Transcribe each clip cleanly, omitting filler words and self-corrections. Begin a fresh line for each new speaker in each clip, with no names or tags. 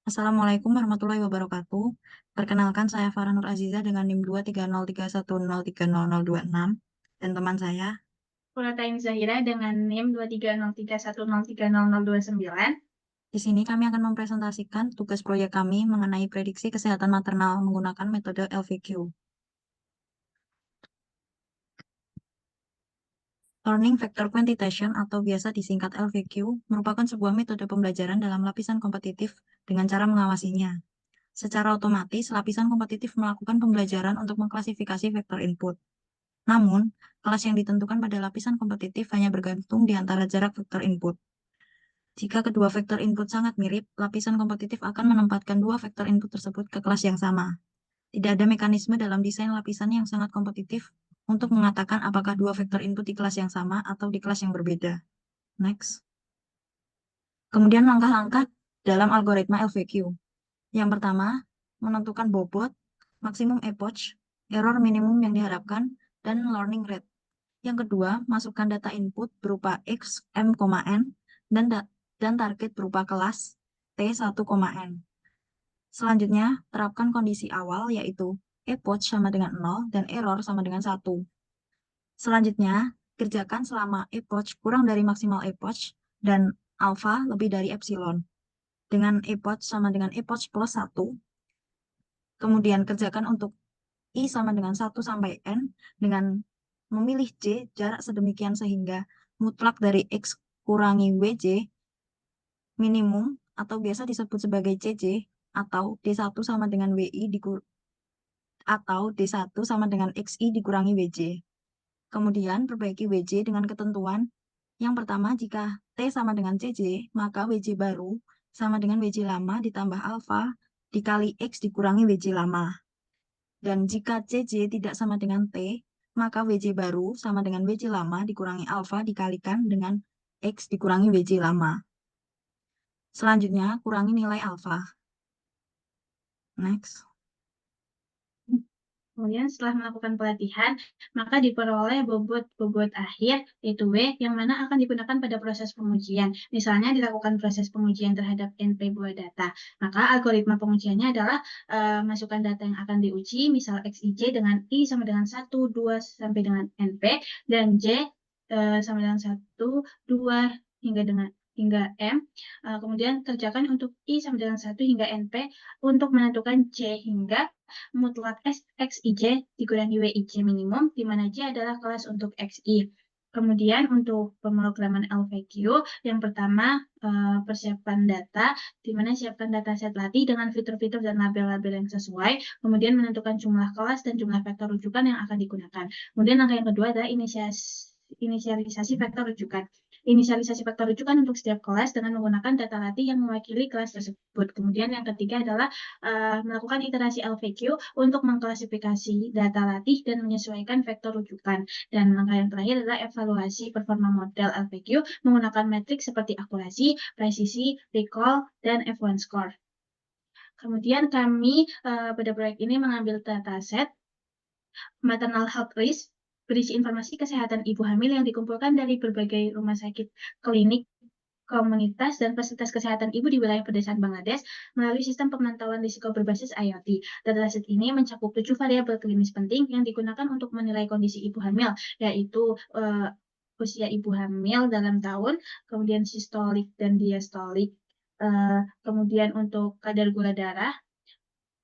Assalamualaikum warahmatullahi wabarakatuh. Perkenalkan saya Farah Nur Aziza dengan NIM 23031030026 dan teman saya.
Puratain Zahira dengan NIM 23031030029.
Di sini kami akan mempresentasikan tugas proyek kami mengenai prediksi kesehatan maternal menggunakan metode LVQ. Learning Vector Quantitation atau biasa disingkat LVQ merupakan sebuah metode pembelajaran dalam lapisan kompetitif dengan cara mengawasinya. Secara otomatis, lapisan kompetitif melakukan pembelajaran untuk mengklasifikasi vektor input. Namun, kelas yang ditentukan pada lapisan kompetitif hanya bergantung di antara jarak vektor input. Jika kedua vektor input sangat mirip, lapisan kompetitif akan menempatkan dua vektor input tersebut ke kelas yang sama. Tidak ada mekanisme dalam desain lapisan yang sangat kompetitif untuk mengatakan apakah dua vektor input di kelas yang sama atau di kelas yang berbeda. Next. Kemudian langkah-langkah dalam algoritma LVQ. Yang pertama, menentukan bobot, maksimum epoch, error minimum yang diharapkan, dan learning rate. Yang kedua, masukkan data input berupa X, M, N, dan target berupa kelas T1, N. Selanjutnya, terapkan kondisi awal yaitu epoch sama dengan 0 dan error sama dengan 1. Selanjutnya, kerjakan selama epoch kurang dari maksimal epoch dan alpha lebih dari epsilon. Dengan epoch sama dengan epoch plus 1. Kemudian kerjakan untuk I sama dengan 1 sampai N dengan memilih J jarak sedemikian sehingga mutlak dari X kurangi WJ minimum atau biasa disebut sebagai CJ atau D1 sama dengan atau D1 sama dengan XI dikurangi WJ. Kemudian perbaiki WJ dengan ketentuan yang pertama, jika T sama dengan CJ, maka WJ baru sama dengan WJ lama ditambah alfa dikali X dikurangi WJ lama. Dan jika CJ tidak sama dengan T, maka WJ baru sama dengan WJ lama dikurangi alfa dikalikan dengan X dikurangi WJ lama. Selanjutnya, kurangi nilai alfa. Next.
Kemudian setelah melakukan pelatihan, maka diperoleh bobot akhir, yaitu W, yang mana akan digunakan pada proses pengujian. Misalnya dilakukan proses pengujian terhadap NP buah data. Maka algoritma pengujiannya adalah masukkan data yang akan diuji, misal XIJ dengan I sama dengan 1, 2, sampai dengan NP, dan J sama dengan 1, 2, hingga M. Kemudian kerjakan untuk I sama dengan 1 hingga NP untuk menentukan J hingga mutlak XIJ dikurangi WIJ minimum, di mana J adalah kelas untuk XI. Kemudian untuk pemrograman LVQ, yang pertama persiapan data, di mana siapkan dataset latih dengan fitur-fitur dan label-label yang sesuai, kemudian menentukan jumlah kelas dan jumlah vektor rujukan yang akan digunakan. Kemudian langkah yang kedua adalah inisialisasi vektor rujukan. Inisialisasi vektor rujukan untuk setiap kelas dengan menggunakan data latih yang mewakili kelas tersebut. Kemudian yang ketiga adalah melakukan iterasi LVQ untuk mengklasifikasi data latih dan menyesuaikan vektor rujukan. Dan langkah yang terakhir adalah evaluasi performa model LVQ menggunakan metrik seperti akurasi, presisi, recall, dan F1 score. Kemudian kami pada proyek ini mengambil dataset maternal health risk berisi informasi kesehatan ibu hamil yang dikumpulkan dari berbagai rumah sakit, klinik, komunitas, dan fasilitas kesehatan ibu di wilayah pedesaan Bangladesh melalui sistem pemantauan risiko berbasis IoT. Dataset ini mencakup 7 variabel klinis penting yang digunakan untuk menilai kondisi ibu hamil, yaitu usia ibu hamil dalam tahun, kemudian sistolik dan diastolik, kemudian untuk kadar gula darah,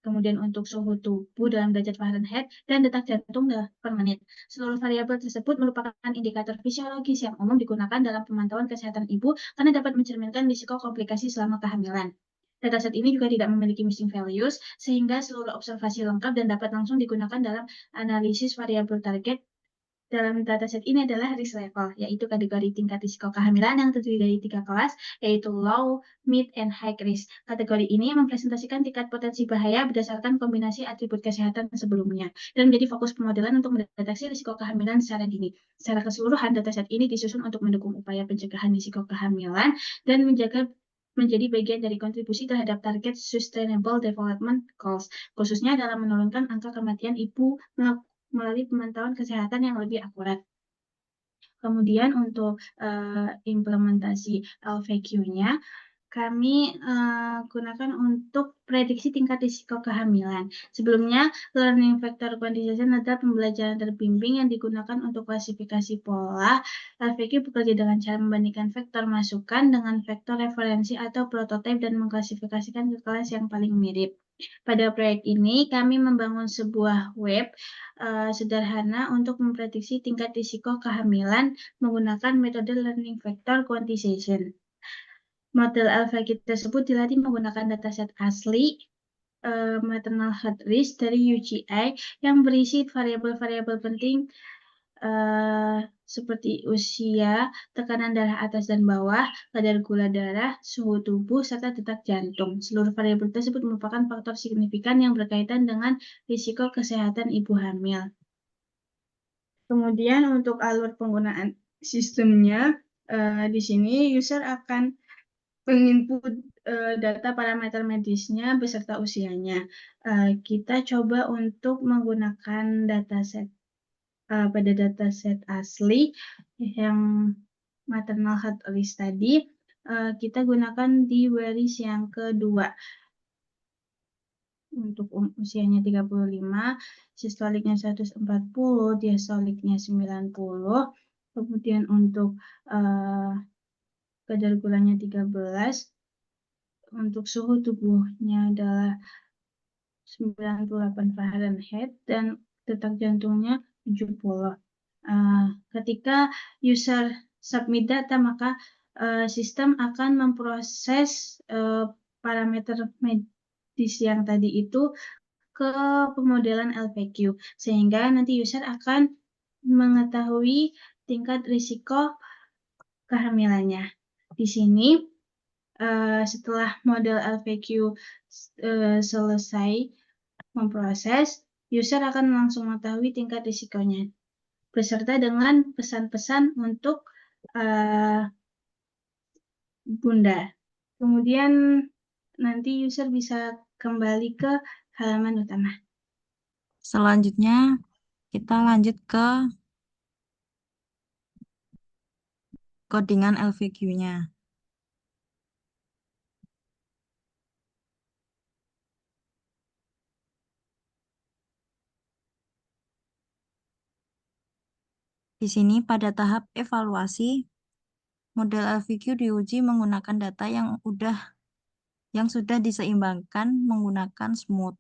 kemudian untuk suhu tubuh dalam derajat Fahrenheit, dan detak jantung per menit. Seluruh variabel tersebut merupakan indikator fisiologis yang umum digunakan dalam pemantauan kesehatan ibu karena dapat mencerminkan risiko komplikasi selama kehamilan. Dataset ini juga tidak memiliki missing values, sehingga seluruh observasi lengkap dan dapat langsung digunakan dalam analisis variabel target. Dalam dataset ini adalah risk level, yaitu kategori tingkat risiko kehamilan yang terdiri dari 3 kelas, yaitu low, mid, and high risk. Kategori ini mempresentasikan tingkat potensi bahaya berdasarkan kombinasi atribut kesehatan sebelumnya, dan menjadi fokus pemodelan untuk mendeteksi risiko kehamilan secara dini. Secara keseluruhan, dataset ini disusun untuk mendukung upaya pencegahan risiko kehamilan dan menjadi bagian dari kontribusi terhadap target Sustainable Development Goals, khususnya dalam menurunkan angka kematian ibu melalui pemantauan kesehatan yang lebih akurat. Kemudian untuk implementasi LVQ-nya, kami gunakan untuk prediksi tingkat risiko kehamilan. Sebelumnya, learning factor quantization adalah pembelajaran terbimbing yang digunakan untuk klasifikasi pola. LVQ bekerja dengan cara membandingkan vektor masukan dengan vektor referensi atau prototipe dan mengklasifikasikan ke kelas yang paling mirip. Pada proyek ini, kami membangun sebuah web sederhana untuk memprediksi tingkat risiko kehamilan menggunakan metode learning factor quantization. Model LVQ tersebut dilatih menggunakan dataset asli maternal health risk dari UGI yang berisi variabel-variabel penting seperti usia, tekanan darah atas dan bawah, kadar gula darah, suhu tubuh, serta detak jantung. Seluruh variabel tersebut merupakan faktor signifikan yang berkaitan dengan risiko kesehatan ibu hamil. Kemudian untuk alur penggunaan sistemnya, di sini user akan menginput data parameter medisnya beserta usianya. Kita coba untuk menggunakan dataset pada dataset asli yang maternal health risk tadi, kita gunakan di baris yang kedua. Untuk usianya 35, sistoliknya 140, diastoliknya 90. Kemudian untuk kadar gulanya 13, untuk suhu tubuhnya adalah 98 Fahrenheit dan detak jantungnya 70. Ketika user submit data, maka sistem akan memproses parameter medis yang tadi itu ke pemodelan LVQ, sehingga nanti user akan mengetahui tingkat risiko kehamilannya. Di sini setelah model LVQ selesai memproses, user akan langsung mengetahui tingkat risikonya, beserta dengan pesan-pesan untuk bunda. Kemudian nanti user bisa kembali ke halaman utama.
Selanjutnya, kita lanjut ke codingan LVQ-nya. Di sini pada tahap evaluasi, model LVQ diuji menggunakan data yang sudah diseimbangkan menggunakan smooth.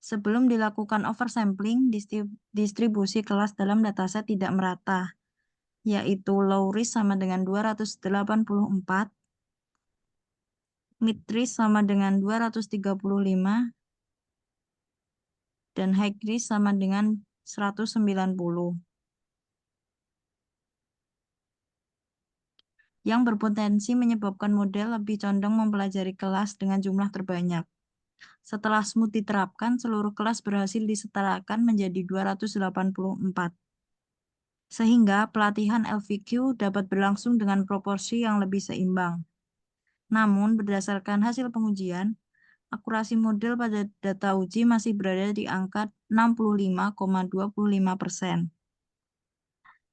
Sebelum dilakukan oversampling, distribusi kelas dalam dataset tidak merata, yaitu low risk sama dengan 284, mid risk sama dengan 235, dan high risk sama dengan 190. Yang berpotensi menyebabkan model lebih condong mempelajari kelas dengan jumlah terbanyak. Setelah smooth diterapkan, seluruh kelas berhasil disetarakan menjadi 284. Sehingga pelatihan LVQ dapat berlangsung dengan proporsi yang lebih seimbang. Namun, berdasarkan hasil pengujian, akurasi model pada data uji masih berada di angka 65,25%,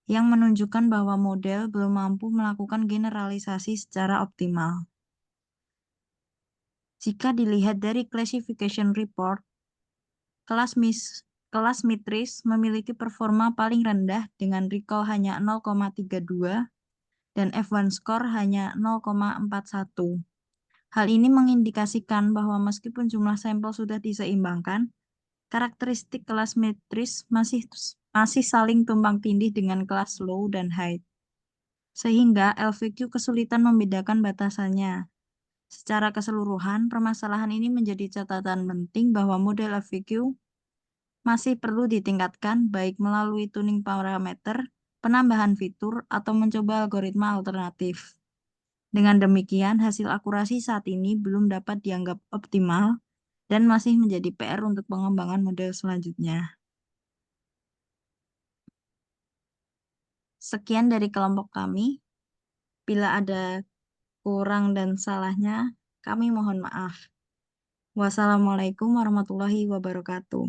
yang menunjukkan bahwa model belum mampu melakukan generalisasi secara optimal. Jika dilihat dari classification report, kelas mid-risk memiliki performa paling rendah dengan recall hanya 0,32 dan F1 score hanya 0,41. Hal ini mengindikasikan bahwa meskipun jumlah sampel sudah diseimbangkan, karakteristik kelas mid-risk masih saling tumpang tindih dengan kelas low dan high. Sehingga LVQ kesulitan membedakan batasannya. Secara keseluruhan, permasalahan ini menjadi catatan penting bahwa model LVQ masih perlu ditingkatkan baik melalui tuning parameter, penambahan fitur, atau mencoba algoritma alternatif. Dengan demikian, hasil akurasi saat ini belum dapat dianggap optimal dan masih menjadi PR untuk pengembangan model selanjutnya. Sekian dari kelompok kami. Bila ada kurang dan salahnya, kami mohon maaf. Wassalamualaikum warahmatullahi wabarakatuh.